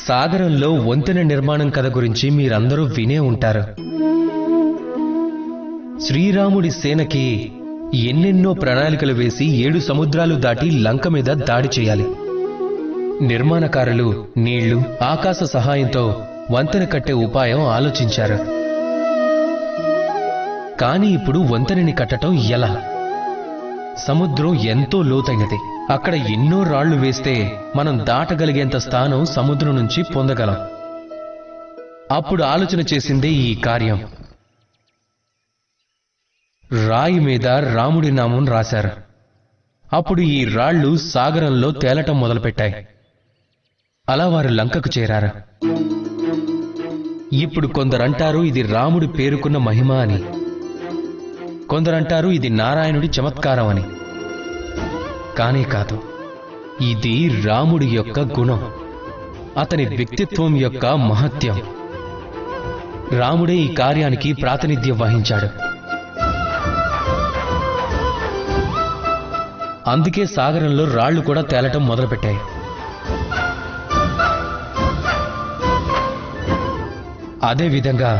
సాగరంలో వంతెన నిర్మాణం కథ గురించి మీరందరూ వినే ఉంటారు. శ్రీరాముడి సేనకి ఎన్నెన్నో ప్రణాళికలు వేసి 7 సముద్రాలు దాటి లంక మీద దాడి చేయాలి. నిర్మాణకారులు నీళ్లు, ఆకాశ సహాయంతో వంతెన కట్టే ఉపాయం ఆలోచించారు. కాని ఇప్పుడు వంతెనని కట్టడం ఎలా? సముద్రం ఎంతో లోతైనది. అక్కడ ఎన్నో రాళ్లు వేస్తే మనం దాటగలిగేంత స్థానం సముద్రం నుంచి పొందగలం. అప్పుడు ఆలోచన చేసిందే ఈ కార్యం. రాయి మీద రాముడి నామం రాశారు. అప్పుడు ఈ రాళ్లు సాగరంలో తేలటం మొదలుపెట్టాయి. అలా వారు లంకకు చేరారు. ఇప్పుడు కొందరంటారు ఇది రాముడి పేరుకున్న మహిమ అని, కొందరంటారు ఇది నారాయణుడి చమత్కారం అని. కానే కాదు, ఇది రాముడి యొక్క గుణం, అతని వ్యక్తిత్వం యొక్క మహత్యం. రాముడే ఈ కార్యానికి ప్రాతినిధ్యం వహించాడు. అందుకే సాగరంలో రాళ్లు కూడా తేలటం మొదలుపెట్టాయి. అదేవిధంగా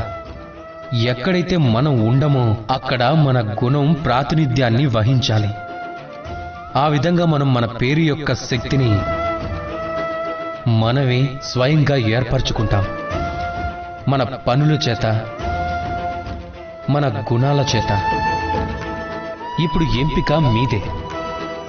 ఎక్కడైతే మనం ఉండమో అక్కడ మన గుణం ప్రాతినిధ్యాన్ని వహించాలి. ఆ విధంగా మనం మన పేరు యొక్క శక్తిని మనమే స్వయంగా ఏర్పరచుకుంటాం. మన పనుల చేత, మన గుణాల చేత. ఇప్పుడు ఎంపిక మీదే.